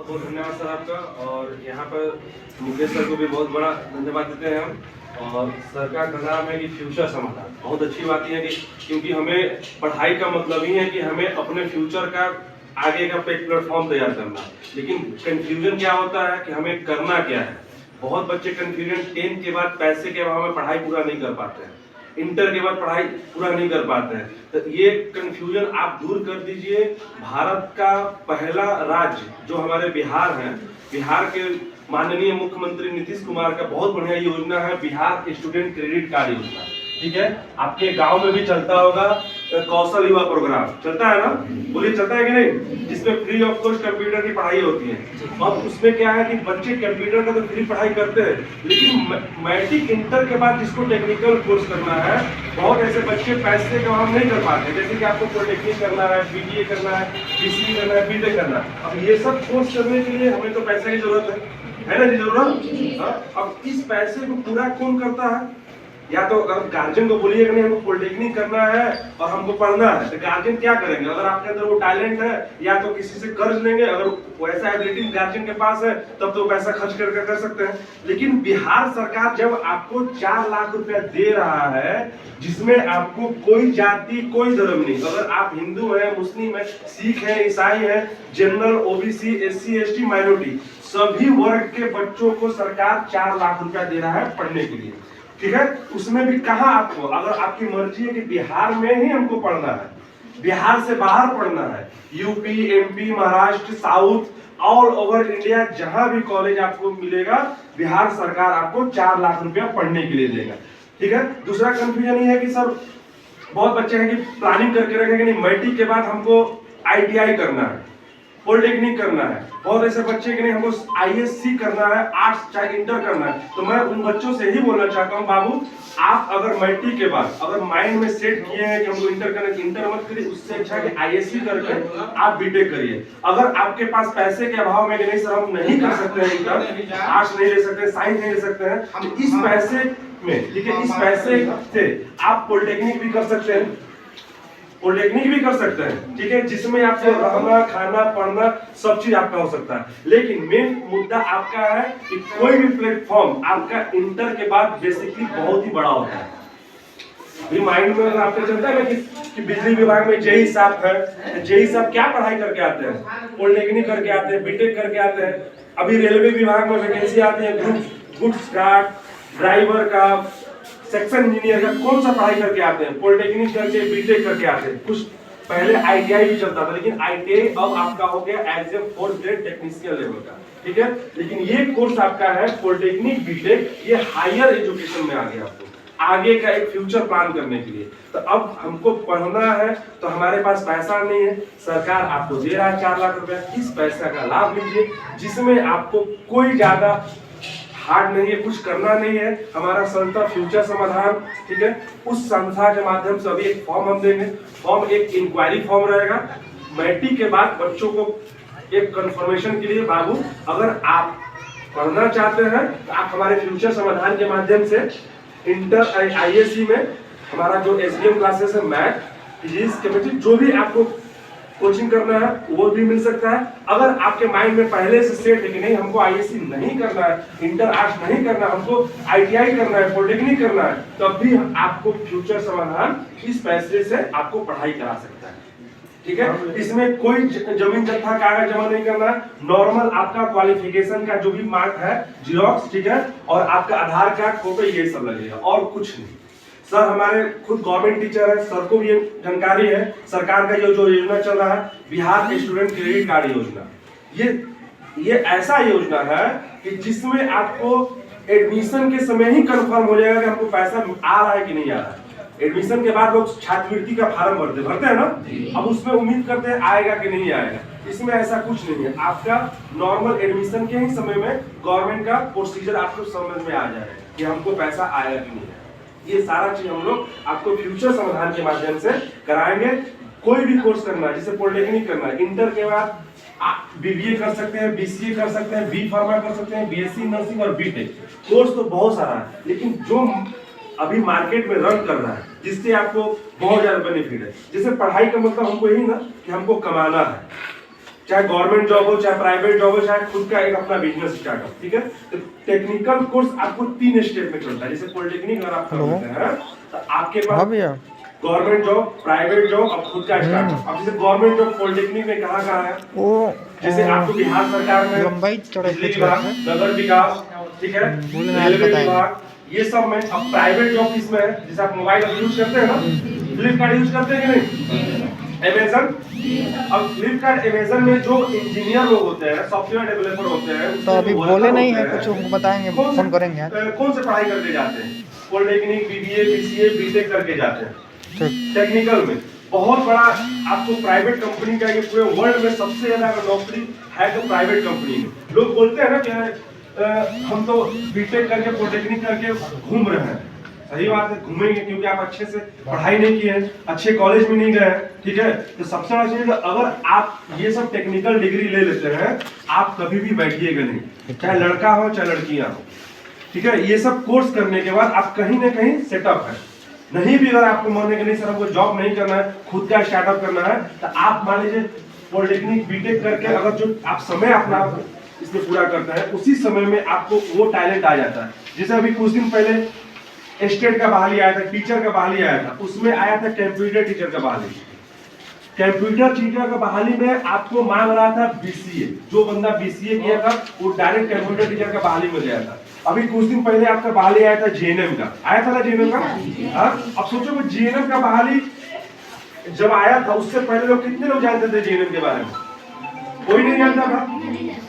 बहुत धन्यवाद सर आपका। और यहाँ पर मुकेश सर को भी बहुत बड़ा धन्यवाद देते हैं हम। और सरकार का नाम है कि फ्यूचर समाधान। बहुत अच्छी बात यह है कि क्योंकि हमें पढ़ाई का मतलब ही है कि हमें अपने फ्यूचर का आगे का एक प्लेटफॉर्म तैयार करना। लेकिन कंफ्यूजन क्या होता है कि हमें करना क्या है। बहुत बच्चे कंफ्यूजन 10th के बाद पैसे के अभाव में पढ़ाई पूरा नहीं कर पाते हैं, इंटर के बाद पढ़ाई पूरा नहीं कर पाते हैं। तो ये कंफ्यूजन आप दूर कर दीजिए। भारत का पहला राज्य जो हमारे बिहार है, बिहार के माननीय मुख्यमंत्री नीतीश कुमार का बहुत बढ़िया योजना है बिहार स्टूडेंट क्रेडिट कार्ड योजना। ठीक है, आपके गांव में भी चलता होगा कौशल युवा प्रोग्राम, चलता है ना? बोलिए चलता है कि नहीं? जिसमें फ्री ऑफ कॉस्ट कंप्यूटर की पढ़ाई होती है। अब उसमें क्या है कि बच्चे कंप्यूटर का तो फ्री पढ़ाई करते हैं, लेकिन मैट्रिक इंटर के बाद जिसको टेक्निकल कोर्स करना है, बहुत ऐसे बच्चे पैसे का हम नहीं कर पाते। जैसे कि आपको पॉलिटेक्निक करना है, बीबीए करना है, बीसीए करना है, बीटेक करना है। अब ये सब कोर्स करने के लिए हमें तो पैसे की जरूरत है ना जी? जरूरत। अब इस पैसे को पूरा कौन करता है? या तो अगर गार्जियन को बोलिए कि नहीं हमको पॉलिटेक्निक करना है और हमको पढ़ना है, तो गार्जियन क्या करेंगे? अगर आपके अंदर वो टैलेंट है, या तो किसी से कर्ज लेंगे, अगर वैसा एबिलिटी गार्जियन के पास है तब तो पैसा खर्च करके कर सकते हैं। लेकिन बिहार सरकार जब आपको 4 लाख रुपया दे रहा है, जिसमें आपको कोई जाति कोई धर्म नहीं, अगर आप हिंदू है, मुस्लिम है, सिख है, ईसाई है, general, OBC, SC, ST, minority, सभी वर्ग के बच्चों को सरकार 4 लाख रुपया दे रहा है पढ़ने के लिए। ठीक है, उसमें भी कहा आपको, अगर आपकी मर्जी है कि बिहार में ही हमको पढ़ना है, बिहार से बाहर पढ़ना है, UP, MP, Maharashtra, south, all over India जहां भी कॉलेज आपको मिलेगा, बिहार सरकार आपको 4 लाख रुपया पढ़ने के लिए देगा। ठीक है, दूसरा कंफ्यूजन ये है कि सर बहुत बच्चे हैं कि प्लानिंग करके रखेंगे नहीं मैट्रिक के बाद हमको आईटीआई करना है, पॉलिटेक्निक करना है। बहुत ऐसे बच्चे के नहीं हमको आईएससी करना है, आर्ट्स चाहे इंटर करना है। तो मैं उन बच्चों से ही बोलना चाहता हूँ, बाबू आप अगर मैट्रिक के बाद अगर माइंड में सेट किए हैं कि हमको इंटर करना है, इंटर मत करिए, उससे अच्छा कि आईएससी करके आप बीटेक करिए। अगर आपके पास पैसे के अभाव में कि नहीं सर हम नहीं कर सकते हैं इंटर, आर्ट्स नहीं ले सकते, साइंस नहीं ले सकते हैं, हम इस पैसे में, ठीक है, इस पैसे से आप पॉलिटेक्निक भी कर सकते हैं, पॉलिटेक्निक भी कर सकते हैं। ठीक है, जिसमें आपको रहना, खाना, पढ़ना सब चीज आपका हो सकता है। लेकिन मेन मुद्दा आपका है कि कोई भी प्लेटफॉर्म आपका इंटर के बाद बेसिकली बहुत ही बड़ा होता है। भी माइंड में आपको चलता है ना कि बिजली विभाग में जेई साहब है, जेई साहब क्या पढ़ाई करके आते हैं? पॉलिटेक्निक करके आते हैं, बीटेक करके आते हैं। अभी रेलवे विभाग में वैकेंसी आती है गुड्स गार्ड, ड्राइवर का, सेक्शन इंजीनियर का, कौन सा पढ़ाई करके आते हैं? पॉलिटेक्निक करके, बीटेक करके आते हैं। कुछ पहले आईटीआई भी चलता था, लेकिन आईटीआई अब आपका हो गया as a 4th grade technician level का। ठीक है, लेकिन ये कोर्स आपका है पॉलिटेक्निक, बीटेक, ये हायर एजुकेशन में आ गया आपको आगे का एक फ्यूचर प्लान करने के लिए। तो अब हमको पढ़ना है तो हमारे पास पैसा नहीं है, सरकार आपको दे रहा है 4 लाख रुपया। इस पैसा का लाभ लीजिए, जिसमें आपको कोई ज्यादा हार्ड नहीं है, कुछ करना नहीं है। हमारा संस्था फ्यूचर समाधान, ठीक है, उस संस्था के माध्यम से अभी एक फॉर्म हम देंगे। फॉर्म एक इंक्वायरी फॉर्म रहेगा। मैट्रिक के बाद बच्चों को एक कंफर्मेशन के लिए, बाबू अगर आप पढ़ना चाहते हैं तो आप हमारे फ्यूचर समाधान के माध्यम से इंटर आईएससी में हमारा जो एसडीएम क्लासेस है, मैथ, फिजिक्स, केमिस्ट्री, जो भी आपको कोचिंग करना है वो भी मिल सकता है। अगर आपके माइंड में पहले से सेट है कि नहीं हमको आईएससी नहीं करना है, इंटर आर्ट्स नहीं करना, हमको आईटीआई करना है, पॉलिटेक्निक करना है, तब भी आपको फ्यूचर समाधान इस पैसे से आपको पढ़ाई करा सकता है। ठीक है, इसमें कोई जमीन जत्था कागज जमा नहीं करना है। नॉर्मल आपका क्वालिफिकेशन का जो भी मार्क है, जीरोक्स, ठीक है, और आपका आधार कार्ड, फोटो, ये सब लगेगा और कुछ नहीं। सर हमारे खुद गवर्नमेंट टीचर है, सर को भी ये जानकारी है। सरकार का ये जो योजना चल रहा है बिहार स्टूडेंट क्रेडिट कार्ड योजना, ये ऐसा योजना है कि जिसमें आपको एडमिशन के समय ही कंफर्म हो जाएगा कि हमको पैसा आ रहा है कि नहीं आ रहा है। एडमिशन के बाद लोग छात्रवृत्ति का फॉर्म भरते हैं ना, अब उसमें उम्मीद करते हैं आएगा कि नहीं आएगा। इसमें ऐसा कुछ नहीं है, आपका नॉर्मल एडमिशन के ही समय में गवर्नमेंट का प्रोसीजर आपको समझ में आ जाएगा कि हमको पैसा आएगा कि नहीं आएगा। ये सारा चीज हम लोग आपको फ्यूचर समाधान के माध्यम से कराएंगे। कोई भी कोर्स करना है, जैसे पॉलिटेक्निक करना है, इंटर के बाद आप बीबीए कर सकते हैं, बीसीए कर सकते हैं, बी फार्मा कर सकते हैं, बीएससी नर्सिंग और बीटेक। कोर्स तो बहुत सारा है, लेकिन जो अभी मार्केट में रन कर रहा है जिससे आपको बहुत ज्यादा बेनिफिट है। जैसे पढ़ाई का मतलब हमको यही ना कि हमको कमाना है, चाहे गवर्नमेंट जॉब हो, चाहे प्राइवेट जॉब हो, चाहे खुद का एक अपना बिजनेस स्टार्टअप, ठीक है। तो टेक्निकल कोर्स आपको 3 स्टेप में चलता है। जैसे पॉलिटेक्निक अगर आप करते हैं तो आपके पास गवर्नमेंट जॉब, प्राइवेट जॉब और खुद का स्टार्टअप। अब जैसे गवर्नमेंट जॉब पॉलिटेक्निक में कहाँ है, जैसे आपको बिहार सरकार में बिजली विभाग, नगर विकास, ठीक है, रेलवे विभाग, ये सब में। अब प्राइवेट जॉब किसमें है, जैसे आप मोबाइल यूज करते हैं ना, फ्लिपकार्ट यूज करते हैं कि नहीं, अमेजन। अब फ्लिपकार्ट अमेजन में जो इंजीनियर लोग होते हैं, सॉफ्टवेयर डेवलपर होते हैं, तो अभी बोले नहीं है, कुछ बताएंगे, फोन करेंगे। कौन से पढ़ाई करके जाते हैं, पॉलिटेक्निक, बीबीए, बीसीए, बीटेक करके जाते हैं टेक्निकल में। बहुत बड़ा आपको प्राइवेट कंपनी का, ये पूरे वर्ल्ड में सबसे ज्यादा नौकरी है तो प्राइवेट कंपनी में। लोग बोलते हैं ना कि हम तो बीटेक करके, पॉलिटेक्निक करके घूम रहे हैं। सही बात है, घूमेंगे, क्योंकि आप अच्छे से पढ़ाई नहीं किए हैं, अच्छे कॉलेज में नहीं गए, ठीक है। तो सबसे बड़ा चीज, अगर आप ये सब टेक्निकल डिग्री ले लेते हैं, आप कभी भी बैठिएगा नहीं, चाहे लड़का हो चाहे लड़कियां हो, ठीक है। ये सब कोर्स करने के बाद आप कहीं ना कहीं सेटअप है। नहीं भी अगर आपको मन है कि नहीं सर हमको जॉब नहीं करना है, खुद का स्टार्टअप करना है, तो आप मान लीजिए पॉलिटेक्निक, बीटेक करके अगर जो आप समय अपना इसमें पूरा करते हैं, उसी समय में आपको वो टैलेंट आ जाता है। जैसे अभी कुछ दिन पहले स्टेट का बहाली आया था, टीचर का बहाली आया था, उसमें आया था कंप्यूटर टीचर का बहाली। कंप्यूटर टीचर का बहाली में आपको मांग रहा था बीसीए, जो बंदा बीसीए किया था वो डायरेक्ट कंप्यूटर टीचर का बहाली में गया था। अभी कुछ दिन पहले आपका बहाली आया था जेएनएम का, आया था ना जेएनएम का। अब सोचो वो जेएनएम का बहाली जब आया था, उससे पहले लोग कितने लोग जानते थे जेएनएम के बारे में? कोई नहीं जानता था।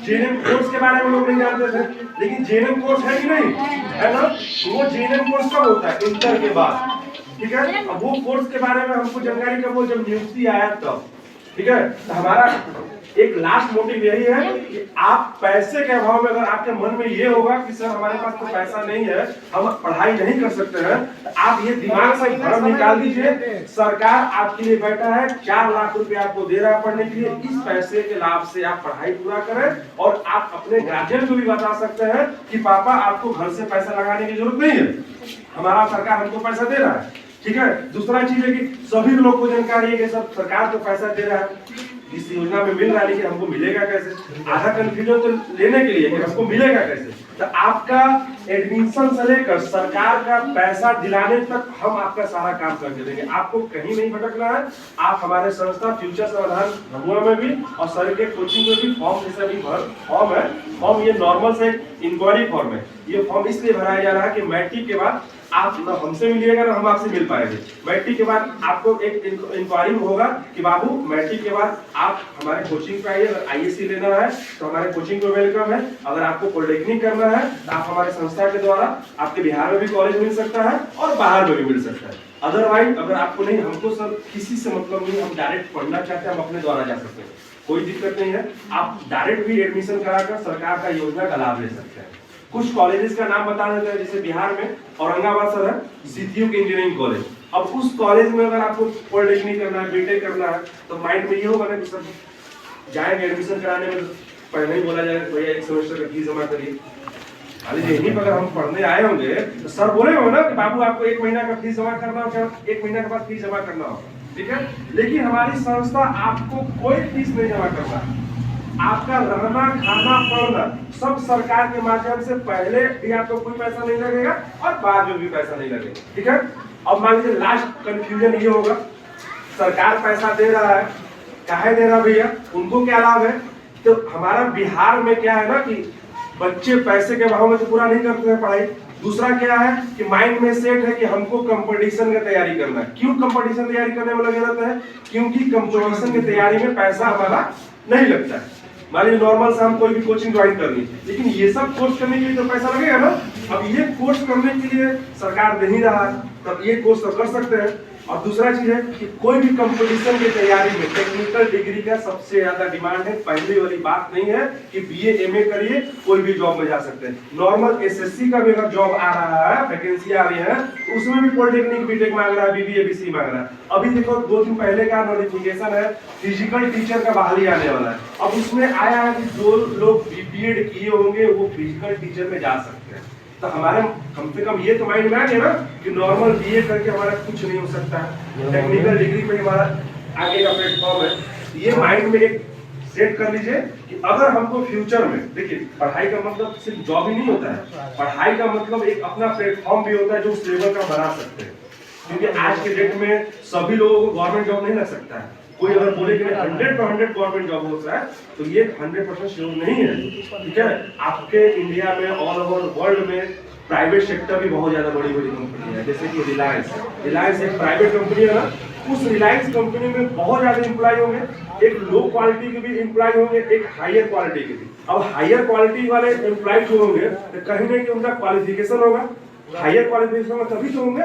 जेएनएम कोर्स के बारे में लोग नहीं जानते थे, लेकिन जेएनएम कोर्स है कि नहीं, है ना। वो जेएनएम कोर्स कब होता है? इंटर के बाद, ठीक है। अब वो कोर्स के बारे में हमको जानकारी कब हो? जब नियुक्ति आया तब, ठीक है। तो हमारा एक लास्ट मोटिव यही है कि आप पैसे के अभाव में, अगर आपके मन में ये होगा कि सर हमारे पास तो पैसा नहीं है, हम पढ़ाई नहीं कर सकते हैं, तो आप ये दिमाग से भ्रम निकाल दीजिए। सरकार आपके लिए बैठा है, 4 लाख रुपए आपको दे रहा है पढ़ने के लिए। इस पैसे के लाभ से आप पढ़ाई पूरा करें, और आप अपने गार्जियन को भी बता सकते हैं कि पापा आपको घर से पैसा लगाने की जरूरत नहीं है, हमारा सरकार हमको पैसा दे रहा है, ठीक है। दूसरा चीज है कि सभी लोग को जानकारी है कि सब सरकार तो पैसा दे रहा है, इस योजना में मिल रहा है, लेकिन हमको मिलेगा कैसे? आधा कंफ्यूजन तो लेने के लिए कि हमको मिलेगा कैसे। तो आपका एडमिशन से लेकर सरकार का पैसा दिलाने तक हम आपका सारा काम करके देंगे, आपको कहीं नहीं भटकना है। आप हमारे संस्था फ्यूचर समाधान भगुआ में भी और सर के कोचिंग में भी फॉर्म जैसे भी फॉर्म है, फॉर्म ये नॉर्मल से इंक्वायरी फॉर्म है। ये फॉर्म इसलिए भराया जा रहा है कि मैट्रिक के बाद आप न हमसे मिलिएगा ना हम आपसे मिल पाएंगे। मैट्रिक के बाद आपको एक इंक्वायरी होगा कि बाबू मैट्रिक के बाद आप हमारे कोचिंग पे आइए, अगर आईएससी लेना है तो हमारे कोचिंग पे वेलकम है, अगर आपको पॉलिटेक्निक करना है तो आप हमारे संस्था के द्वारा आपके बिहार में भी कॉलेज मिल सकता है और बाहर में भी मिल सकता है। अदरवाइज अगर आपको नहीं, हमको सर किसी से मतलब नहीं, हम डायरेक्ट पढ़ना चाहते हैं, हम अपने द्वारा जा सकते हैं, कोई दिक्कत नहीं है। आप डायरेक्ट भी एडमिशन कराकर सरकार का योजना का लाभ ले सकते हैं। कुछ कॉलेजेस का नाम बता देते हैं, जैसे बिहार में औरंगाबाद सर है सीटीयू के इंजीनियरिंग कॉलेज। अब उस कॉलेज में अगर आपको पॉलिटेक्निक करना है, बीटेक करना है, तो माइंड में ये होगा ना कि सर जाएंगे एडमिशन कराने में, पहले ही बोला जाएगा भैया 1 सेमेस्टर का फीस जमा करिए। अरे यहीं पर अगर हम पढ़ने आए होंगे तो सर बोले हो ना कि बाबू आपको 1 महीना का फीस जमा करना हो, 1 महीना के बाद फीस जमा करना हो, ठीक है। लेकिन हमारी संस्था आपको कोई फीस नहीं जमा करता, आपका रहना, खाना, पढ़ना सब सरकार के माध्यम से, पहले भी आपको कोई पैसा नहीं लगेगा और बाद में भी पैसा नहीं लगेगा, ठीक है। अब मान लीजिए लास्ट कंफ्यूजन ये होगा, सरकार पैसा दे रहा है, काहे दे रहा भैया, उनको क्या लाभ है? तो हमारा बिहार में क्या है ना कि बच्चे पैसे के अभाव में तो पूरा नहीं करते हैं पढ़ाई। दूसरा क्या है कि माइंड में सेट है कि हमको कंपटीशन की तैयारी करना है। क्यों कंपटीशन तैयारी करने में लगे रहते हैं? क्योंकि कंपटीशन की तैयारी में पैसा हमारा नहीं लगता है। मान लीजिए नॉर्मल से हम कोई भी कोचिंग ज्वाइन कर ली, लेकिन ये सब कोर्स करने के लिए तो पैसा लगेगा ना। अब ये कोर्स करने के लिए सरकार दे नहीं रहा है, तब ये कोर्स तो कर सकते हैं। और दूसरा चीज है कि कोई भी कंपटीशन की तैयारी में टेक्निकल डिग्री का सबसे ज्यादा डिमांड है। पहले वाली बात नहीं है कि बीए एमए करिए कोई भी जॉब में जा सकते हैं। नॉर्मल एसएससी का भी अगर जॉब आ रहा है, वैकेंसी आ रही है, तो उसमें भी पॉलिटेक्निक बीटेक मांग रहा है, बीबीए बीसी मांग रहा है। अभी देखो 2 दिन पहले का नोटिफिकेशन है, फिजिकल टीचर का बहाली आने वाला है। अब उसमें आया है कि जो लोग बीएड किए होंगे वो फिजिकल टीचर में जा सकते हैं। तो हमारे कम से कम ये तो माइंड में आ गया ना कि नॉर्मल बीए करके हमारा कुछ नहीं हो सकता है, टेक्निकल डिग्री पे हमारा आगे का प्लेटफॉर्म है। ये माइंड में एक सेट कर लीजिए कि अगर हमको फ्यूचर में, देखिए पढ़ाई का मतलब सिर्फ जॉब ही नहीं होता है, पढ़ाई का मतलब एक अपना प्लेटफॉर्म भी होता है जो उस लेवल का बना सकते हैं। क्योंकि आज के डेट में सभी लोगों को गवर्नमेंट जॉब नहीं लग सकता है। कोई अगर बोले कि 100% गवर्नमेंट जॉब होता है तो ये 100% श्योर नहीं है, ठीक है। आपके इंडिया में, ऑल ओवर वर्ल्ड में प्राइवेट सेक्टर भी बहुत ज्यादा बड़ी बड़ी कंपनी है, जैसे कि रिलायंस एक प्राइवेट कंपनी है ना। उस रिलायंस कंपनी में बहुत ज्यादा एम्प्लॉय होंगे, एक लो क्वालिटी के भी एम्प्लॉय होंगे, एक हायर क्वालिटी के भी। अब हायर क्वालिटी वाले एम्प्लॉय जो होंगे तो कहीं ना कहीं उनका क्वालिफिकेशन होगा, हायर क्वालिफिकेशन होगा तभी तो होंगे।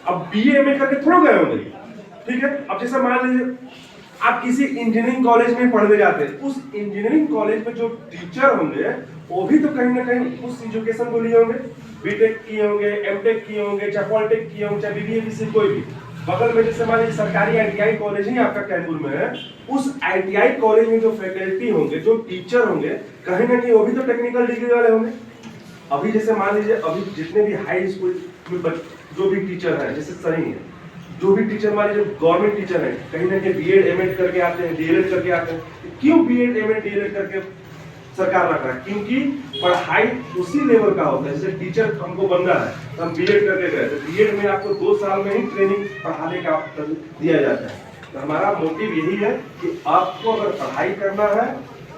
अब BA MA करके थोड़ा गए होंगे, ठीक है। अब जैसे मान लीजिए आप किसी इंजीनियरिंग कॉलेज में पढ़ने जाते हैं, उस इंजीनियरिंग कॉलेज में जो टीचर होंगे वो भी तो कहीं ना कहीं उस एजुकेशन को लिए होंगे, बीटेक किए होंगे, एमटेक किए होंगे, चाहे पॉलिटेक किए होंगे, चाहे BBA BCA कोई भी। बगल में जैसे मान लीजिए सरकारी ITI कॉलेज ही आपका कैंपुर में है, उस ITI कॉलेज में जो फैकल्टी होंगे, जो टीचर होंगे, कहीं ना कहीं वो भी तो टेक्निकल डिग्री वाले होंगे। अभी जैसे मान लीजिए अभी जितने भी हाई स्कूल में जो भी टीचर है, जैसे सही है, जो भी टीचर मान लीजिए गवर्नमेंट टीचर है, कहीं ना कहीं BEd MAd करके आते हैं, DLEd करके आते हैं। क्यों BEd MAd DLEd करके सरकार रख रहा है? क्योंकि पढ़ाई उसी लेवल का होता है। जैसे टीचर हमको बनना है तो हम BEd करके गए, तो BEd में आपको 2 साल में ही ट्रेनिंग पढ़ाने का दिया जाता है। तो हमारा मोटिव यही है कि आपको अगर पढ़ाई करना है,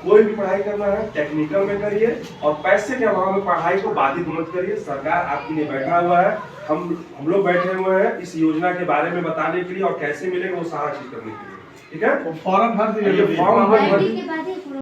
कोई भी पढ़ाई करना है, टेक्निकल में करिए और पैसे के अभाव में पढ़ाई को बाधित मत करिए। सरकार आपके लिए बैठा हुआ है, हम लोग बैठे हुए हैं इस योजना के बारे में बताने के लिए और कैसे मिलेगा वो सारा चीज करने के लिए, ठीक है। फॉर्म भर दीजिए। ये फॉर्म भर